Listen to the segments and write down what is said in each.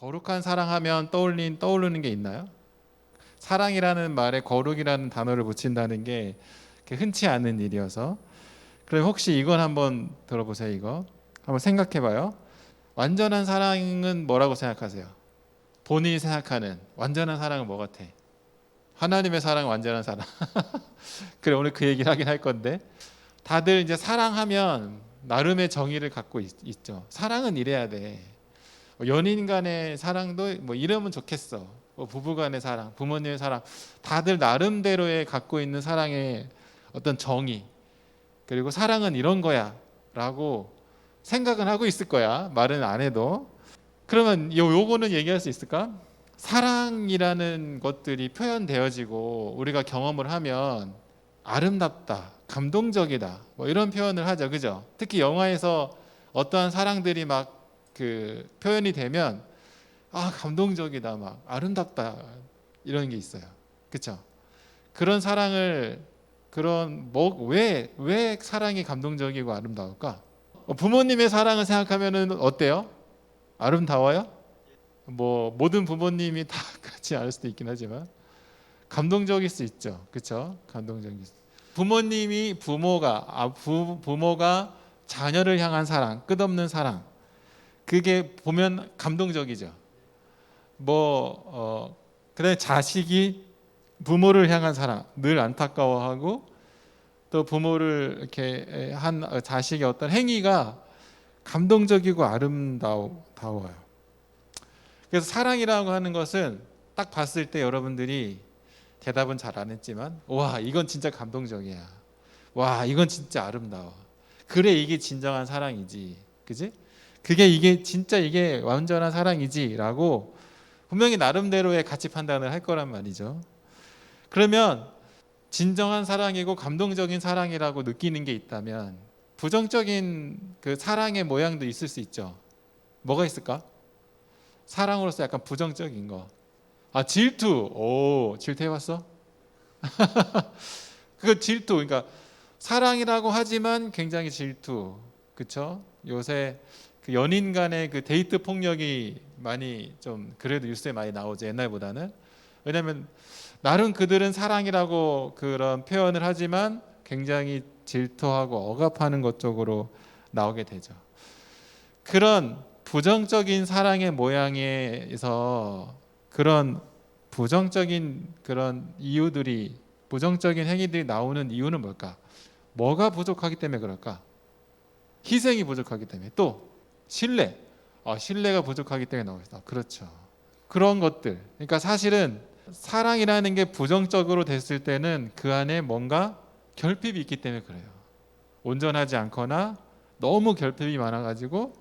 거룩한 사랑하면 떠오르는 게 있나요? 사랑이라는 말에 거룩이라는 단어를 붙인다는 게 흔치 않은 일이어서. 그럼 혹시 이건 한번 들어보세요. 이거 한번 생각해봐요. 완전한 사랑은 뭐라고 생각하세요? 본인이 생각하는 완전한 사랑은 뭐 같아? 하나님의 사랑, 완전한 사랑. 그래, 오늘 그 얘기를 하긴 할 건데, 다들 이제 사랑하면 나름의 정의를 갖고 있죠. 사랑은 이래야 돼. 연인 간의 사랑도 뭐 이러면 좋겠어. 부부 간의 사랑, 부모님의 사랑, 다들 나름대로의 갖고 있는 사랑의 어떤 정의, 그리고 사랑은 이런 거야 라고 생각은 하고 있을 거야. 말은 안 해도. 그러면 요거는 얘기할 수 있을까? 사랑이라는 것들이 표현되어지고 우리가 경험을 하면 아름답다, 감동적이다, 뭐 이런 표현을 하죠. 그죠? 특히 영화에서 어떠한 사랑들이 막 그 표현이 되면 감동적이다, 막 아름답다, 이런 게 있어요. 그렇죠? 그런 사랑을 왜 사랑이 감동적이고 아름다울까? 부모님의 사랑을 생각하면은 어때요? 아름다워요? 뭐 모든 부모님이 다 그렇지 않을 수도 있긴 하지만 감동적일 수 있죠. 그렇죠? 감동적일 수. 부모가 자녀를 향한 사랑, 끝없는 사랑. 그게 보면 감동적이죠. 그다음에 자식이 부모를 향한 사랑, 늘 안타까워하고 또 부모를 이렇게 한 자식의 어떤 행위가 감동적이고 아름다워요. 그래서 사랑이라고 하는 것은 딱 봤을 때 여러분들이 대답은 잘 안 했지만, 와, 이건 진짜 감동적이야. 와, 이건 진짜 아름다워. 그래, 이게 진정한 사랑이지. 그지? 이게 완전한 사랑이지라고 분명히 나름대로의 가치 판단을 할 거란 말이죠. 그러면 진정한 사랑이고 감동적인 사랑이라고 느끼는 게 있다면 부정적인 그 사랑의 모양도 있을 수 있죠. 뭐가 있을까? 사랑으로서 약간 부정적인 거. 질투. 질투해봤어? 그 질투. 그러니까 사랑이라고 하지만 굉장히 질투. 그쵸? 요새 그 연인 간의 그 데이트 폭력이 많이 좀 그래도 뉴스에 많이 나오죠. 옛날보다는. 왜냐하면 나름 그들은 사랑이라고 그런 표현을 하지만 굉장히 질투하고 억압하는 것 쪽으로 나오게 되죠. 그런 부정적인 사랑의 모양에서 그런 부정적인 그런 부정적인 행위들이 나오는 이유는 뭘까? 뭐가 부족하기 때문에 그럴까? 희생이 부족하기 때문에. 또 신뢰가 부족하기 때문에 나오겠다. 그렇죠. 그런 것들. 그러니까 사실은 사랑이라는 게 부정적으로 됐을 때는 그 안에 뭔가 결핍이 있기 때문에 그래요. 온전하지 않거나 너무 결핍이 많아가지고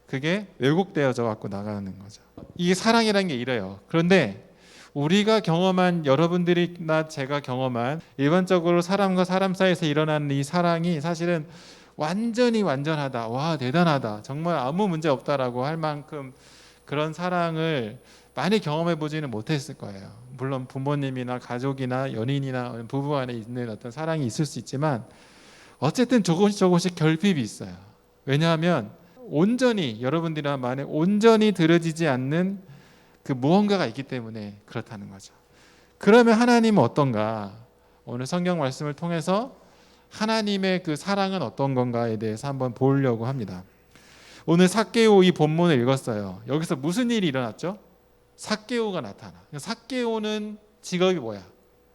그게 왜곡되어져 갖고 나가는 거죠. 이게 사랑이라는 게 이래요. 그런데 우리가 경험한, 여러분들이나 제가 경험한 일반적으로 사람과 사람 사이에서 일어나는 이 사랑이 사실은 완전히 완전하다, 와 대단하다, 정말 아무 문제 없다라고 할 만큼 그런 사랑을 많이 경험해 보지는 못했을 거예요. 물론 부모님이나 가족이나 연인이나 부부 안에 있는 어떤 사랑이 있을 수 있지만 어쨌든 조금씩 결핍이 있어요. 왜냐하면 여러분들이나 만에 온전히 들어지지 않는 그 무언가가 있기 때문에 그렇다는 거죠. 그러면 하나님은 어떤가? 오늘 성경 말씀을 통해서 하나님의 그 사랑은 어떤 건가에 대해서 한번 보려고 합니다. 오늘 삭개오 이 본문을 읽었어요. 여기서 무슨 일이 일어났죠? 삭개오가 나타나. 삭개오는 직업이 뭐야?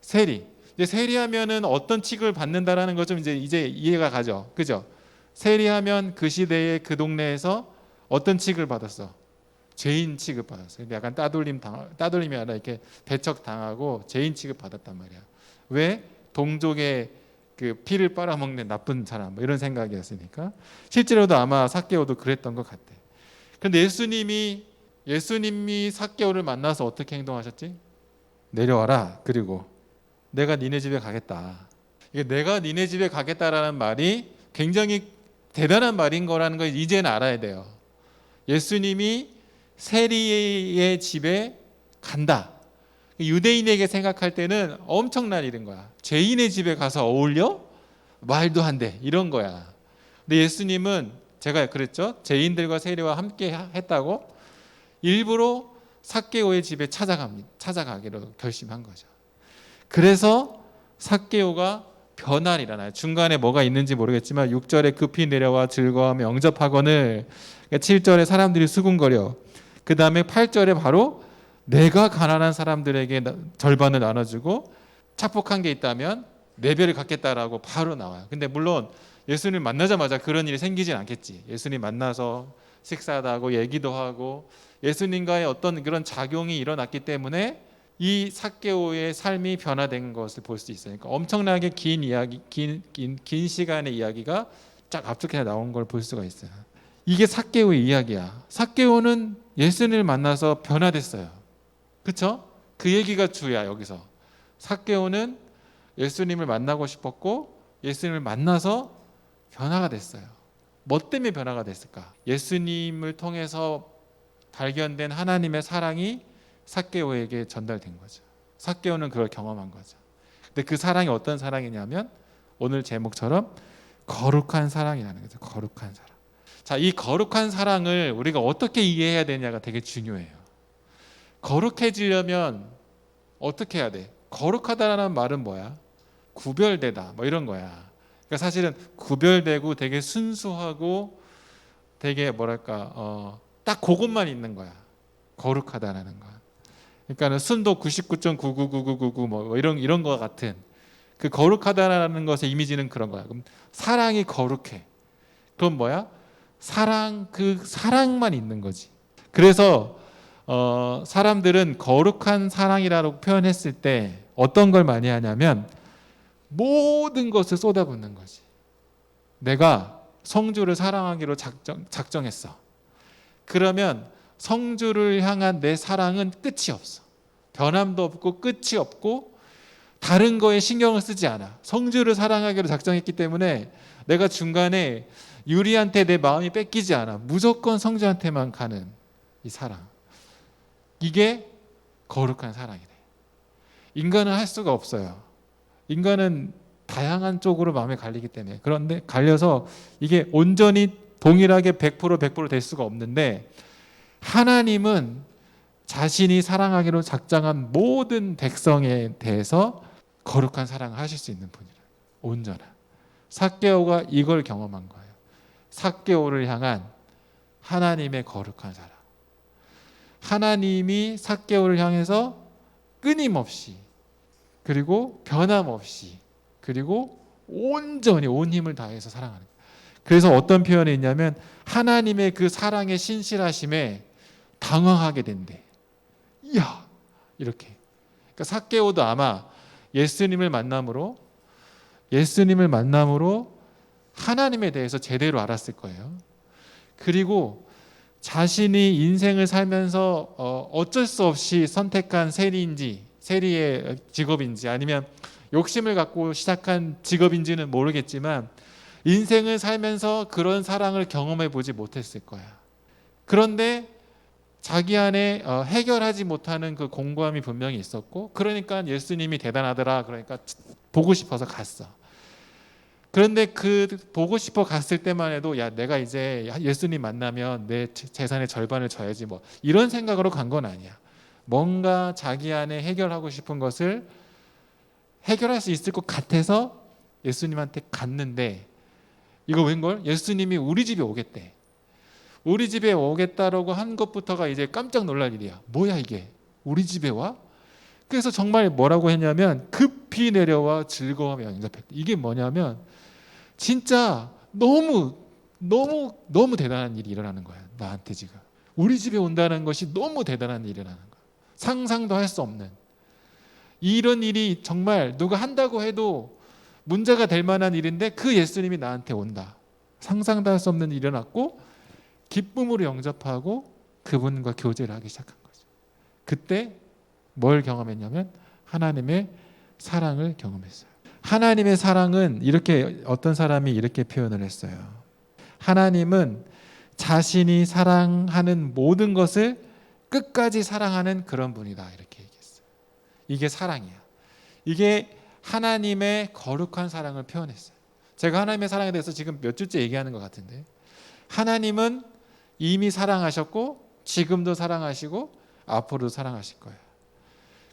세리. 이제 세리하면은 어떤 취급을 받는다라는 거 좀 이제 이해가 가죠. 그죠? 세리하면 그 시대에 그 동네에서 어떤 취급을 받았어? 죄인 취급 받았어요. 약간 따돌림이 아니라 이렇게 배척 당하고 죄인 취급 받았단 말이야. 왜? 동족의 그 피를 빨아먹는 나쁜 사람, 뭐 이런 생각이었으니까. 실제로도 아마 삭개오도 그랬던 것 같아. 그런데 예수님이 삭개오를 만나서 어떻게 행동하셨지? 내려와라. 그리고 내가 니네 집에 가겠다. 이게 내가 니네 집에 가겠다라는 말이 굉장히 대단한 말인 거라는 걸 이제는 알아야 돼요. 예수님이 세리의 집에 간다. 유대인에게 생각할 때는 엄청난 일인 거야. 죄인의 집에 가서 어울려? 말도 안 돼. 이런 거야. 근데 예수님은 제가 그랬죠. 죄인들과 세리와 함께 했다고 일부러 삭개오의 집에 찾아가기로 결심한 거죠. 그래서 삭개오가 변화를 일어나요. 중간에 뭐가 있는지 모르겠지만 6절에 급히 내려와 즐거워하며 영접하거늘, 7절에 사람들이 수군거려, 그 다음에 8절에 바로 내가 가난한 사람들에게 절반을 나눠주고 착복한 게 있다면 네 배를 갚겠다라고 바로 나와요. 근데 물론 예수님 만나자마자 그런 일이 생기진 않겠지. 예수님 만나서 식사도 하고 얘기도 하고 예수님과의 어떤 그런 작용이 일어났기 때문에 이 삭개오의 삶이 변화된 것을 볼 수 있어요. 그러니까 엄청나게 긴 이야기, 긴 시간의 이야기가 쫙 압축해서 나온 걸 볼 수가 있어요. 이게 삭개오의 이야기야. 삭개오는 예수님을 만나서 변화됐어요. 그렇죠? 그 얘기가 주야. 여기서 삭개오는 예수님을 만나고 싶었고 예수님을 만나서 변화가 됐어요. 뭐 때문에 변화가 됐을까? 예수님을 통해서 발견된 하나님의 사랑이 삭개오에게 전달된 거죠. 삭개오는 그걸 경험한 거죠. 근데 그 사랑이 어떤 사랑이냐면 오늘 제목처럼 거룩한 사랑이라는 거죠. 거룩한 사랑. 자, 이 거룩한 사랑을 우리가 어떻게 이해해야 되냐가 되게 중요해요. 거룩해지려면 어떻게 해야 돼? 거룩하다라는 말은 뭐야? 구별되다, 뭐 이런 거야. 그러니까 사실은 구별되고 되게 순수하고 되게 뭐랄까 딱 그것만 있는 거야. 거룩하다라는 거. 그러니까는 순도 99.9999999 뭐 이런 거 같은 그 거룩하다라는 것의 이미지는 그런 거야. 그럼 사랑이 거룩해. 그럼 뭐야? 그 사랑만 있는 거지. 그래서 사람들은 거룩한 사랑이라고 표현했을 때 어떤 걸 많이 하냐면 모든 것을 쏟아붓는 거지. 내가 성주를 사랑하기로 작정했어. 그러면 성주를 향한 내 사랑은 끝이 없어. 변함도 없고 끝이 없고 다른 거에 신경을 쓰지 않아. 성주를 사랑하기로 작정했기 때문에 내가 중간에 유리한테 내 마음이 뺏기지 않아. 무조건 성주한테만 가는 이 사랑. 이게 거룩한 사랑이래. 인간은 할 수가 없어요. 인간은 다양한 쪽으로 마음에 갈리기 때문에. 그런데 갈려서 이게 온전히 동일하게 100% 될 수가 없는데 하나님은 자신이 사랑하기로 작정한 모든 백성에 대해서 거룩한 사랑을 하실 수 있는 분이라. 온전한. 삭개오가 이걸 경험한 거예요. 삭개오를 향한 하나님의 거룩한 사랑. 하나님이 삭개오를 향해서 끊임없이 그리고 변함없이 그리고 온전히 온 힘을 다해서 사랑하는 거예요. 그래서 어떤 표현이 있냐면 하나님의 그 사랑의 신실하심에 당황하게 된대. 이야, 이렇게. 그러니까 삭개오도 아마 예수님을 만남으로 하나님에 대해서 제대로 알았을 거예요. 그리고 자신이 인생을 살면서 어쩔 수 없이 선택한 세리의 직업인지 아니면 욕심을 갖고 시작한 직업인지는 모르겠지만 인생을 살면서 그런 사랑을 경험해 보지 못했을 거야. 그런데 자기 안에 해결하지 못하는 그 공고함이 분명히 있었고 그러니까 예수님이 대단하더라. 그러니까 보고 싶어서 갔어. 그런데 그 보고 싶어 갔을 때만 해도 야 내가 이제 예수님 만나면 내 재산의 절반을 줘야지 뭐 이런 생각으로 간 건 아니야. 뭔가 자기 안에 해결하고 싶은 것을 해결할 수 있을 것 같아서 예수님한테 갔는데 이거 웬걸? 예수님이 우리 집에 오겠대. 우리 집에 오겠다라고 한 것부터가 이제 깜짝 놀랄 일이야. 뭐야 이게? 우리 집에 와? 그래서 정말 뭐라고 했냐면 급히 내려와 즐거워하며 영접했대. 이게 뭐냐면 진짜 너무 대단한 일이 일어나는 거야. 나한테 지금. 우리 집에 온다는 것이 너무 대단한 일이 일어나는 거야. 상상도 할 수 없는. 이런 일이 정말 누가 한다고 해도 문제가 될 만한 일인데 그 예수님이 나한테 온다. 상상도 할 수 없는 일이 일어났고 기쁨으로 영접하고 그분과 교제를 하기 시작한 거죠. 그때 뭘 경험했냐면 하나님의 사랑을 경험했어요. 하나님의 사랑은 이렇게 어떤 사람이 이렇게 표현을 했어요. 하나님은 자신이 사랑하는 모든 것을 끝까지 사랑하는 그런 분이다. 이렇게 얘기했어요. 이게 사랑이야. 이게 하나님의 거룩한 사랑을 표현했어요. 제가 하나님의 사랑에 대해서 지금 몇 주째 얘기하는 것 같은데 하나님은 이미 사랑하셨고 지금도 사랑하시고 앞으로도 사랑하실 거예요.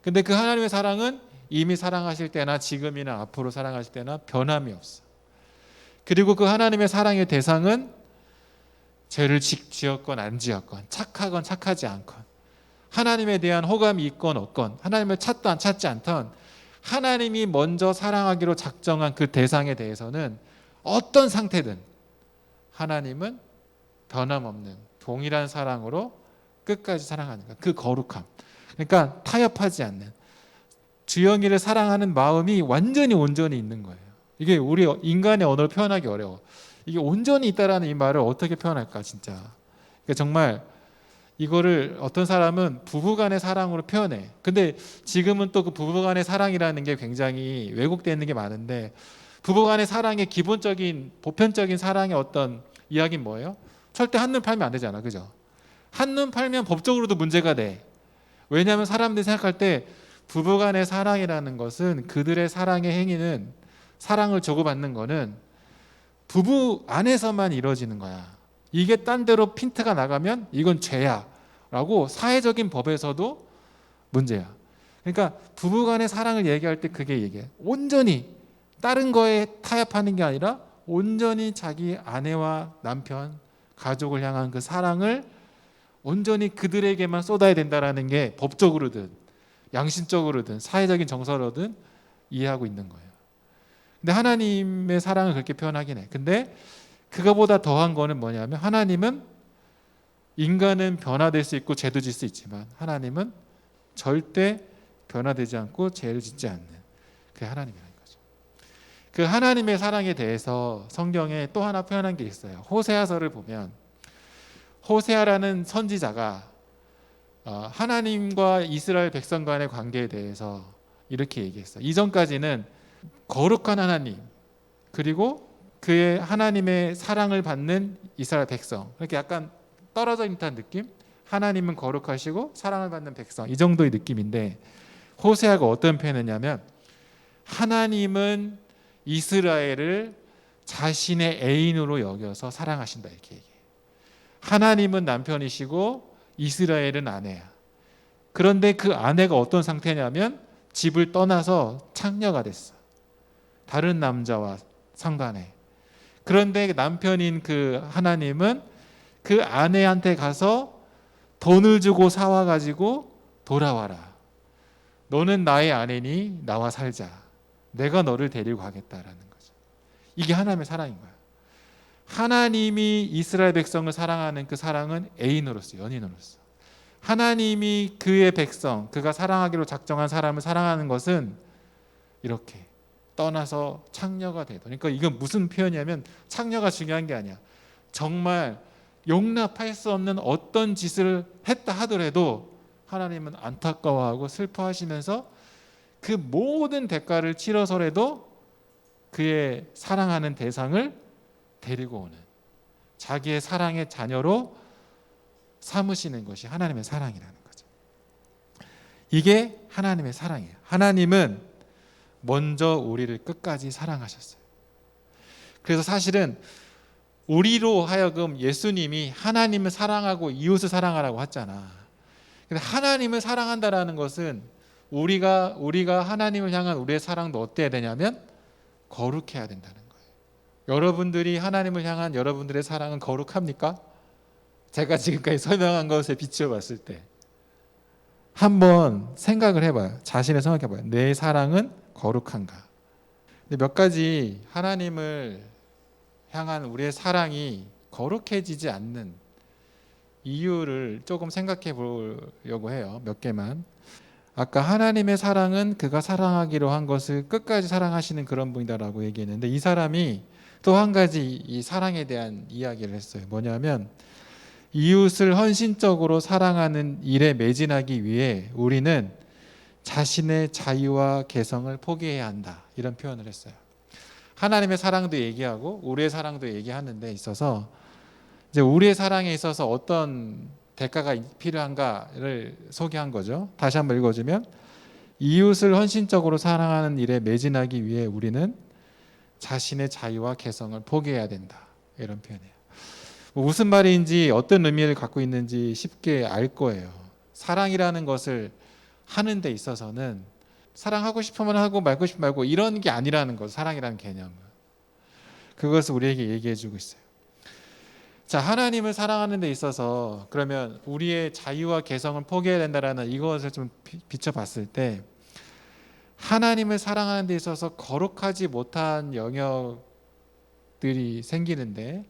근데 그 하나님의 사랑은 이미 사랑하실 때나 지금이나 앞으로 사랑하실 때나 변함이 없어. 그리고 그 하나님의 사랑의 대상은 죄를 지었건 안 지었건, 착하건 착하지 않건, 하나님에 대한 호감이 있건 없건, 하나님을 찾던 찾지 않던, 하나님이 먼저 사랑하기로 작정한 그 대상에 대해서는 어떤 상태든 하나님은 변함없는 동일한 사랑으로 끝까지 사랑하는 거야. 그 거룩함. 그러니까 타협하지 않는, 주영이를 사랑하는 마음이 완전히 온전히 있는 거예요. 이게 우리 인간의 언어로 표현하기 어려워. 이게 온전히 있다라는 이 말을 어떻게 표현할까 진짜. 그러니까 정말 이거를 어떤 사람은 부부간의 사랑으로 표현해. 근데 지금은 또 그 부부간의 사랑이라는 게 굉장히 왜곡되어 있는 게 많은데, 부부간의 사랑의 기본적인 보편적인 사랑의 어떤 이야기는 뭐예요? 절대 한눈 팔면 안 되잖아, 그죠? 한눈 팔면 법적으로도 문제가 돼. 왜냐하면 사람들이 생각할 때 부부간의 사랑이라는 것은, 그들의 사랑의 행위는, 사랑을 주고받는 거는 부부 안에서만 이루어지는 거야. 이게 딴 데로 핀트가 나가면 이건 죄야 라고 사회적인 법에서도 문제야. 그러니까 부부간의 사랑을 얘기할 때 그게 얘기해. 온전히 다른 거에 타협하는 게 아니라 온전히 자기 아내와 남편, 가족을 향한 그 사랑을 온전히 그들에게만 쏟아야 된다라는 게 법적으로든 양심적으로든 사회적인 정서로든 이해하고 있는 거예요. 근데 하나님의 사랑을 그렇게 표현하긴 해. 근데 그거보다 더한 거는 뭐냐면, 하나님은, 인간은 변화될 수 있고 죄도 질 수 있지만 하나님은 절대 변화되지 않고 죄를 짓지 않는, 그게 하나님이라는 거죠. 그 하나님의 사랑에 대해서 성경에 또 하나 표현한 게 있어요. 호세아서를 보면 호세아라는 선지자가 하나님과 이스라엘 백성 간의 관계에 대해서 이렇게 얘기했어요. 이전까지는 거룩한 하나님, 그리고 그의 하나님의 사랑을 받는 이스라엘 백성, 그렇게 약간 떨어져 있는 듯한 느낌? 하나님은 거룩하시고 사랑을 받는 백성, 이 정도의 느낌인데, 호세아가 어떤 표현을 했냐면, 하나님은 이스라엘을 자신의 애인으로 여겨서 사랑하신다, 이렇게 얘기해요. 하나님은 남편이시고 이스라엘은 아내야. 그런데 그 아내가 어떤 상태냐면 집을 떠나서 창녀가 됐어. 다른 남자와 상관해. 그런데 남편인 그 하나님은 그 아내한테 가서 돈을 주고 사와가지고 돌아와라. 너는 나의 아내니 나와 살자. 내가 너를 데리고 가겠다라는 거죠. 이게 하나님의 사랑인 거야. 하나님이 이스라엘 백성을 사랑하는 그 사랑은 애인으로서, 연인으로서. 하나님이 그의 백성, 그가 사랑하기로 작정한 사람을 사랑하는 것은 이렇게 떠나서 창녀가 되도. 그러니까 이건 무슨 표현이냐면, 창녀가 중요한 게 아니야. 정말 용납할 수 없는 어떤 짓을 했다 하더라도 하나님은 안타까워하고 슬퍼하시면서 그 모든 대가를 치러서라도 그의 사랑하는 대상을 데리고 오는, 자기의 사랑의 자녀로 삼으시는 것이 하나님의 사랑이라는 거죠. 이게 하나님의 사랑이에요. 하나님은 먼저 우리를 끝까지 사랑하셨어요. 그래서 사실은 우리로 하여금 예수님이 하나님을 사랑하고 이웃을 사랑하라고 했잖아. 근데 하나님을 사랑한다라는 것은 우리가 하나님을 향한 우리의 사랑도 어때야 되냐면 거룩해야 된다는 거예요. 여러분들이 하나님을 향한 여러분들의 사랑은 거룩합니까? 제가 지금까지 설명한 것에 비추어 봤을 때 한번 생각을 해봐요. 자신을 생각해봐요. 내 사랑은 거룩한가? 근데 몇 가지 하나님을 향한 우리의 사랑이 거룩해지지 않는 이유를 조금 생각해 보려고 해요. 몇 개만. 아까 하나님의 사랑은 그가 사랑하기로 한 것을 끝까지 사랑하시는 그런 분이다라고 얘기했는데, 이 사람이 또 한 가지 이 사랑에 대한 이야기를 했어요. 뭐냐면, 이웃을 헌신적으로 사랑하는 일에 매진하기 위해 우리는 자신의 자유와 개성을 포기해야 한다, 이런 표현을 했어요. 하나님의 사랑도 얘기하고 우리의 사랑도 얘기하는 데 있어서, 이제 우리의 사랑에 있어서 어떤 대가가 필요한가를 소개한 거죠. 다시 한번 읽어주면, 이웃을 헌신적으로 사랑하는 일에 매진하기 위해 우리는 자신의 자유와 개성을 포기해야 된다, 이런 표현이에요. 무슨 말인지 어떤 의미를 갖고 있는지 쉽게 알 거예요. 사랑이라는 것을 하는 데 있어서는 사랑하고 싶으면 하고 말고 싶으면 말고 이런 게 아니라는 거죠. 사랑이라는 개념은. 그것을 우리에게 얘기해 주고 있어요. 자, 하나님을 사랑하는 데 있어서 그러면 우리의 자유와 개성을 포기해야 된다라는 이것을 좀 비춰봤을 때 하나님을 사랑하는 데 있어서 거룩하지 못한 영역들이 생기는데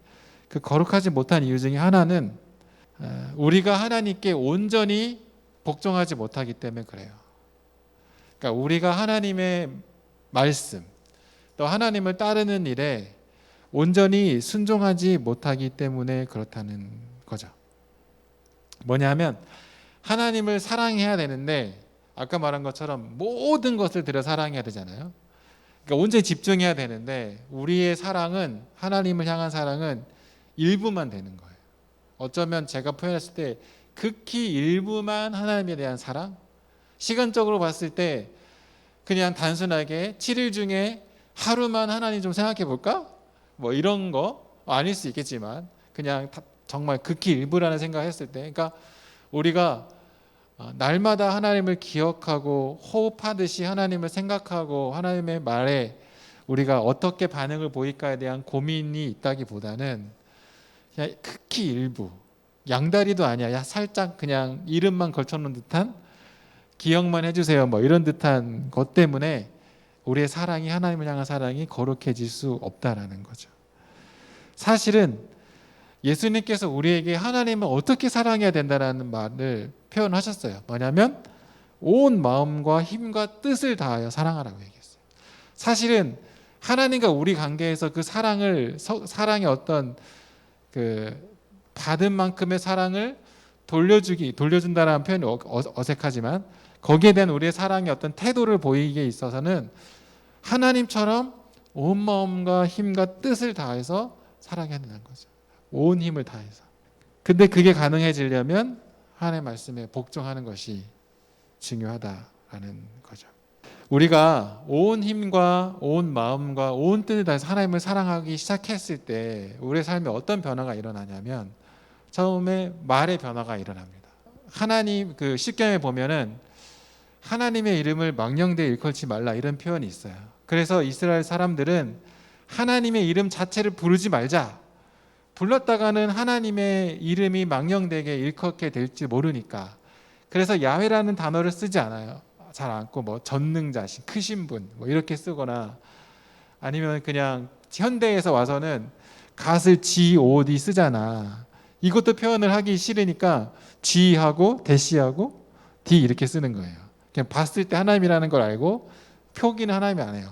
그 거룩하지 못한 이유 중에 하나는 우리가 하나님께 온전히 복종하지 못하기 때문에 그래요. 그러니까 우리가 하나님의 말씀 또 하나님을 따르는 일에 온전히 순종하지 못하기 때문에 그렇다는 거죠. 뭐냐면 하나님을 사랑해야 되는데 아까 말한 것처럼 모든 것을 들여 사랑해야 되잖아요. 그러니까 온전히 집중해야 되는데 우리의 사랑은 하나님을 향한 사랑은 일부만 되는 거예요. 어쩌면 제가 표현했을 때 극히 일부만 하나님에 대한 사랑? 시간적으로 봤을 때 그냥 단순하게 7일 중에 하루만 하나님 좀 생각해 볼까? 뭐 이런 거 아닐 수 있겠지만 그냥 정말 극히 일부라는 생각을 했을 때 그러니까 우리가 날마다 하나님을 기억하고 호흡하듯이 하나님을 생각하고 하나님의 말에 우리가 어떻게 반응을 보일까에 대한 고민이 있다기보다는 그냥 극히 일부 양다리도 아니야. 야 살짝 그냥 이름만 걸쳐놓은 듯한 기억만 해주세요. 뭐 이런 듯한 것 때문에 우리의 사랑이 하나님을 향한 사랑이 거룩해질 수 없다라는 거죠. 사실은 예수님께서 우리에게 하나님을 어떻게 사랑해야 된다라는 말을 표현하셨어요. 뭐냐면 온 마음과 힘과 뜻을 다하여 사랑하라고 얘기했어요. 사실은 하나님과 우리 관계에서 그 사랑의 어떤 그 받은 만큼의 사랑을 돌려준다라는 표현이 어색하지만 거기에 대한 우리의 사랑의 어떤 태도를 보이기에 있어서는 하나님처럼 온 마음과 힘과 뜻을 다해서 사랑해야 된다는 거죠. 온 힘을 다해서. 근데 그게 가능해지려면 하나님의 말씀에 복종하는 것이 중요하다라는 거죠. 우리가 온 힘과 온 마음과 온 뜻을 다해서 하나님을 사랑하기 시작했을 때 우리의 삶에 어떤 변화가 일어나냐면 처음에 말의 변화가 일어납니다. 하나님 그 십경에 보면은 하나님의 이름을 망령되이 일컬지 말라 이런 표현이 있어요. 그래서 이스라엘 사람들은 하나님의 이름 자체를 부르지 말자. 불렀다가는 하나님의 이름이 망령되게 일컫게 될지 모르니까. 그래서 야훼라는 단어를 쓰지 않아요. 잘 않고 뭐 전능자신, 크신 분 뭐 이렇게 쓰거나 아니면 그냥 현대에서 와서는 갓을 G-O-D 쓰잖아. 이것도 표현을 하기 싫으니까 G하고 대시하고 D 이렇게 쓰는 거예요. 그냥 봤을 때 하나님이라는 걸 알고 표기는 하나님이 안 해요.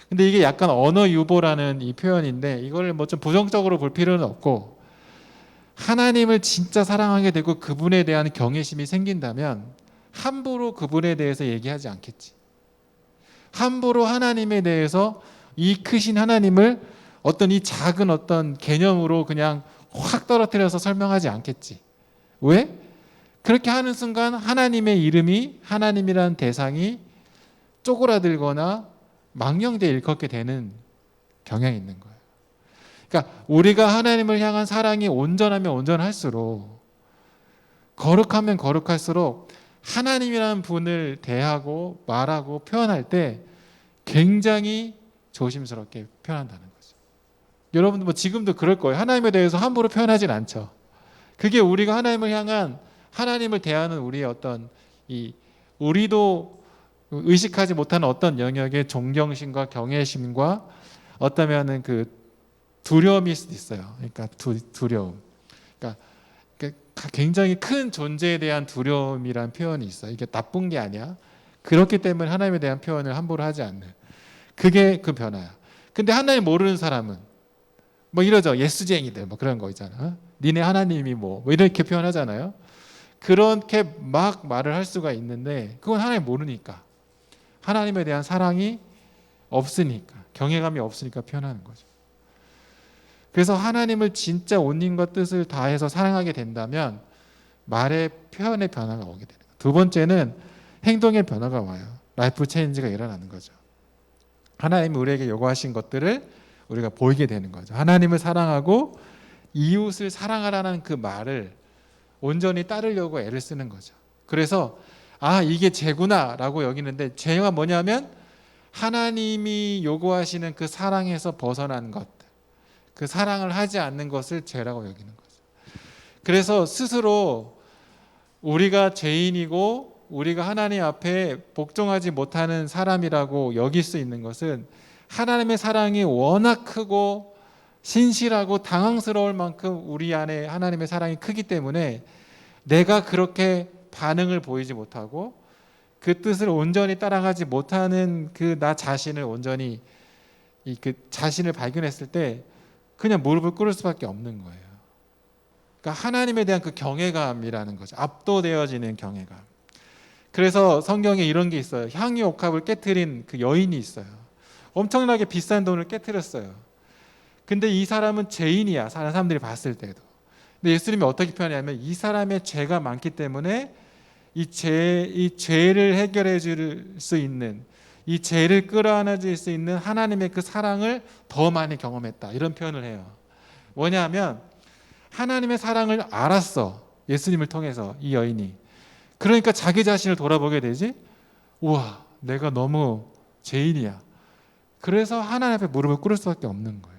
근데 이게 약간 언어 유보라는 이 표현인데 이걸 뭐 좀 부정적으로 볼 필요는 없고 하나님을 진짜 사랑하게 되고 그분에 대한 경외심이 생긴다면 함부로 그분에 대해서 얘기하지 않겠지. 함부로 하나님에 대해서 이 크신 하나님을 어떤 이 작은 어떤 개념으로 그냥 확 떨어뜨려서 설명하지 않겠지. 왜? 그렇게 하는 순간 하나님의 이름이 하나님이라는 대상이 쪼그라들거나 망령되이 일컫게 되는 경향이 있는 거예요. 그러니까 우리가 하나님을 향한 사랑이 온전하면 온전할수록 거룩하면 거룩할수록 하나님이라는 분을 대하고 말하고 표현할 때 굉장히 조심스럽게 표현한다는 거죠. 여러분도 뭐 지금도 그럴 거예요. 하나님에 대해서 함부로 표현하진 않죠. 그게 우리가 하나님을 향한 하나님을 대하는 우리의 어떤 이 우리도 의식하지 못하는 어떤 영역의 존경심과 경외심과 어떠면은 그 두려움일 수도 있어요. 그러니까 두려움. 그러니까 굉장히 큰 존재에 대한 두려움이라는 표현이 있어요. 이게 나쁜 게 아니야. 그렇기 때문에 하나님에 대한 표현을 함부로 하지 않는. 그게 그 변화야. 근데 하나님 모르는 사람은 뭐 이러죠. 예수쟁이들 뭐 그런 거 있잖아. 니네 하나님이 뭐 이렇게 표현하잖아요. 그렇게 막 말을 할 수가 있는데 그건 하나님 모르니까. 하나님에 대한 사랑이 없으니까. 경외감이 없으니까 표현하는 거죠. 그래서 하나님을 진짜 온 힘과 뜻을 다해서 사랑하게 된다면 말의 표현의 변화가 오게 되는 거예요. 두 번째는 행동의 변화가 와요. 라이프 체인지가 일어나는 거죠. 하나님이 우리에게 요구하신 것들을 우리가 보이게 되는 거죠. 하나님을 사랑하고 이웃을 사랑하라는 그 말을 온전히 따르려고 애를 쓰는 거죠. 그래서 이게 죄구나라고 여기는데, 죄가 뭐냐면 하나님이 요구하시는 그 사랑에서 벗어난 것, 그 사랑을 하지 않는 것을 죄라고 여기는 거죠. 그래서 스스로 우리가 죄인이고 우리가 하나님 앞에 복종하지 못하는 사람이라고 여길 수 있는 것은, 하나님의 사랑이 워낙 크고 신실하고 당황스러울 만큼 우리 안에 하나님의 사랑이 크기 때문에 내가 그렇게 반응을 보이지 못하고 그 뜻을 온전히 따라가지 못하는 그 나 자신을 온전히 그 자신을 발견했을 때 그냥 무릎을 꿇을 수밖에 없는 거예요. 그러니까 하나님에 대한 그 경외감이라는 거죠. 압도되어지는 경외감. 그래서 성경에 이런 게 있어요. 향유 옥합을 깨트린 그 여인이 있어요. 엄청나게 비싼 돈을 깨트렸어요. 근데 이 사람은 죄인이야, 사람들이 봤을 때도. 근데 예수님이 어떻게 표현하냐면, 이 사람의 죄가 많기 때문에 이 죄를 해결해 줄 수 있는, 이 죄를 끌어안아 줄 수 있는 하나님의 그 사랑을 더 많이 경험했다, 이런 표현을 해요. 뭐냐면 하나님의 사랑을 알았어, 예수님을 통해서 이 여인이. 그러니까 자기 자신을 돌아보게 되지. 우와, 내가 너무 죄인이야. 그래서 하나님 앞에 무릎을 꿇을 수밖에 없는 거예요.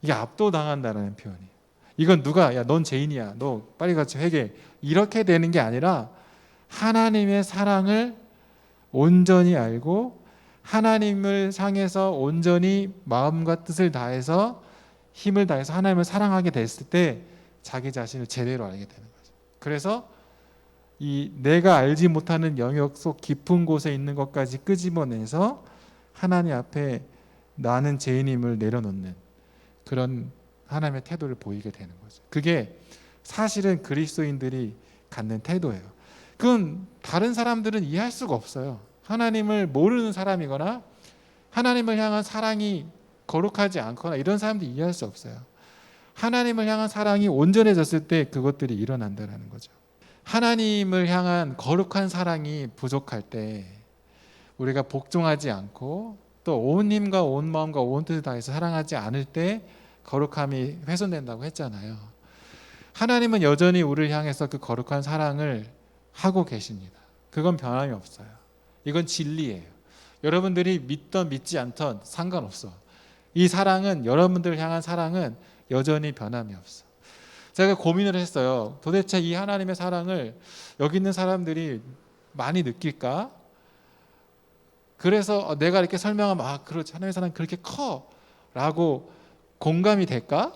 이게 압도당한다는 표현이에요. 이건 누가 넌 죄인이야, 너 빨리 같이 회개, 이렇게 되는 게 아니라 하나님의 사랑을 온전히 알고 하나님을 향해서 온전히 마음과 뜻을 다해서 힘을 다해서 하나님을 사랑하게 됐을 때 자기 자신을 제대로 알게 되는 거죠. 그래서 이 내가 알지 못하는 영역 속 깊은 곳에 있는 것까지 끄집어내서 하나님 앞에 나는 죄인임을 내려놓는 그런 하나님의 태도를 보이게 되는 거죠. 그게 사실은 그리스도인들이 갖는 태도예요. 그건 다른 사람들은 이해할 수가 없어요. 하나님을 모르는 사람이거나 하나님을 향한 사랑이 거룩하지 않거나 이런 사람들이 이해할 수 없어요. 하나님을 향한 사랑이 온전해졌을 때 그것들이 일어난다는 거죠. 하나님을 향한 거룩한 사랑이 부족할 때, 우리가 복종하지 않고 또 온 힘과 온 마음과 온 뜻을 다해서 사랑하지 않을 때 거룩함이 훼손된다고 했잖아요. 하나님은 여전히 우리를 향해서 그 거룩한 사랑을 하고 계십니다. 그건 변함이 없어요. 이건 진리예요. 여러분들이 믿던 믿지 않던 상관없어. 이 사랑은, 여러분들 향한 사랑은 여전히 변함이 없어. 제가 고민을 했어요. 도대체 이 하나님의 사랑을 여기 있는 사람들이 많이 느낄까? 그래서 내가 이렇게 설명하면 그렇지, 하나님의 사랑이 그렇게 커 라고 공감이 될까?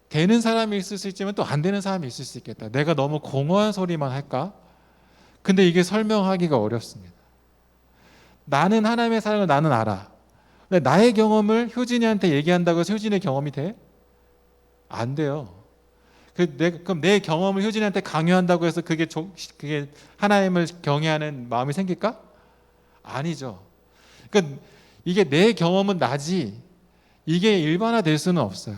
되는 사람이 있을 수 있지만 또 안 되는 사람이 있을 수 있겠다. 내가 너무 공허한 소리만 할까? 근데 이게 설명하기가 어렵습니다. 나는 하나님의 사랑을 나는 알아. 근데 나의 경험을 효진이한테 얘기한다고 해서 효진의 경험이 돼? 안 돼요. 그럼 내 경험을 효진이한테 강요한다고 해서 그게 하나님을 경외하는 마음이 생길까? 아니죠. 그러니까 이게 내 경험은 나지 이게 일반화될 수는 없어요.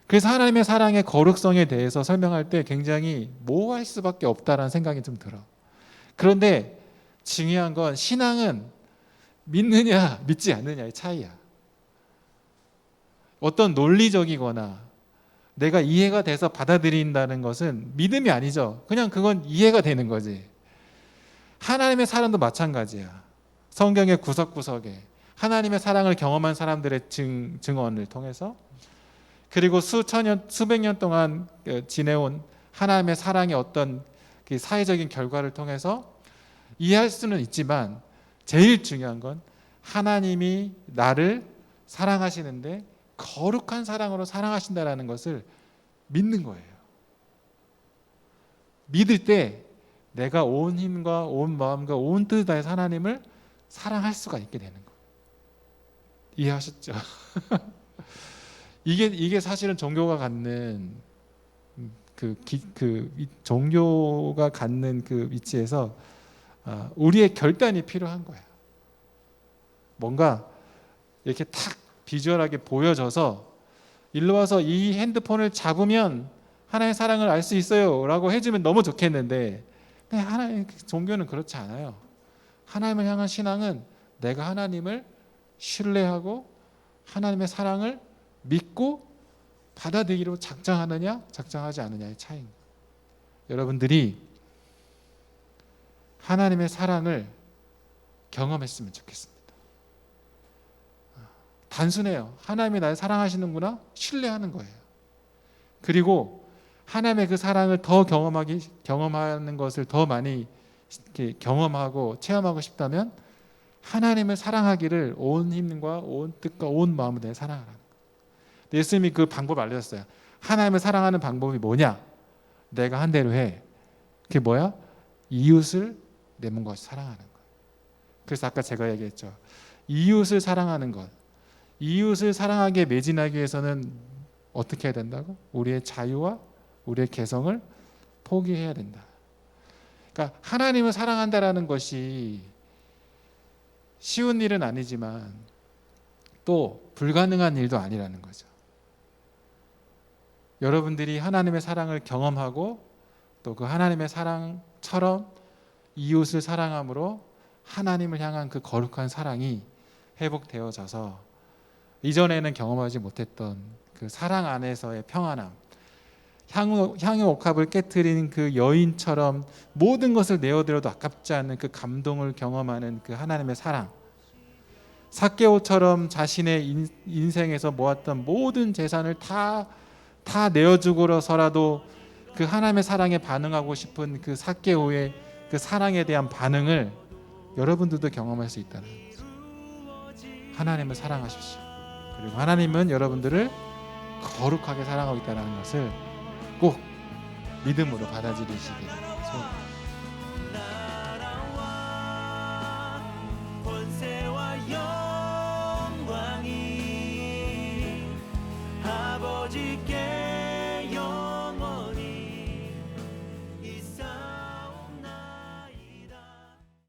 그래서 하나님의 사랑의 거룩성에 대해서 설명할 때 굉장히 모호할 수밖에 없다라는 생각이 좀 들어. 그런데 중요한 건 신앙은 믿느냐 믿지 않느냐의 차이야. 어떤 논리적이거나 내가 이해가 돼서 받아들인다는 것은 믿음이 아니죠. 그냥 그건 이해가 되는 거지. 하나님의 사랑도 마찬가지야. 성경의 구석구석에 하나님의 사랑을 경험한 사람들의 증언을 통해서, 그리고 수백 년 동안 지내온 하나님의 사랑의 어떤 그 사회적인 결과를 통해서 이해할 수는 있지만, 제일 중요한 건 하나님이 나를 사랑하시는데 거룩한 사랑으로 사랑하신다라는 것을 믿는 거예요. 믿을 때 내가 온 힘과 온 마음과 온 뜻을 다해서 하나님을 사랑할 수가 있게 되는 거예요. 이해하셨죠? 이게 사실은 종교가 갖는 종교가 갖는 그 위치에서 우리의 결단이 필요한 거야. 뭔가 이렇게 탁 비주얼하게 보여져서 일로 와서 이 핸드폰을 잡으면 하나님의 사랑을 알 수 있어요 라고 해주면 너무 좋겠는데, 근데 하나님 종교는 그렇지 않아요. 하나님을 향한 신앙은 내가 하나님을 신뢰하고 하나님의 사랑을 믿고 받아들이기로 작정하느냐 작정하지 않느냐의 차이입니다. 여러분들이 하나님의 사랑을 경험했으면 좋겠습니다. 단순해요. 하나님이 나를 사랑하시는구나, 신뢰하는 거예요. 그리고 하나님의 그 사랑을 더 경험하는 것을 더 많이 이렇게 경험하고 체험하고 싶다면 하나님을 사랑하기를 온 힘과 온 뜻과 온 마음으로 내 사랑하라는 거예요. 예수님이 그 방법 알려줬어요. 하나님을 사랑하는 방법이 뭐냐? 내가 한 대로 해. 그게 뭐야? 이웃을 내 몸과 같이 사랑하는 거예요. 그래서 아까 제가 얘기했죠. 이웃을 사랑하는 것. 이웃을 사랑하기에 매진하기 위해서는 어떻게 해야 된다고? 우리의 자유와 우리의 개성을 포기해야 된다. 그러니까 하나님을 사랑한다라는 것이 쉬운 일은 아니지만 또 불가능한 일도 아니라는 거죠. 여러분들이 하나님의 사랑을 경험하고 또 그 하나님의 사랑처럼 이웃을 사랑함으로 하나님을 향한 그 거룩한 사랑이 회복되어져서 이전에는 경험하지 못했던 그 사랑 안에서의 평안함, 향유 옥합을 깨트린 그 여인처럼 모든 것을 내어드려도 아깝지 않은 그 감동을 경험하는 그 하나님의 사랑, 삭개오처럼 자신의 인생에서 모았던 모든 재산을 다 내어주고서라도 그 하나님의 사랑에 반응하고 싶은 그 삭개오의 그 사랑에 대한 반응을 여러분들도 경험할 수 있다는 거죠. 하나님을 사랑하십시오. 그리고 하나님은 여러분들을 거룩하게 사랑하고 있다는 것을 꼭 믿음으로 받아들이시기 바랍니다.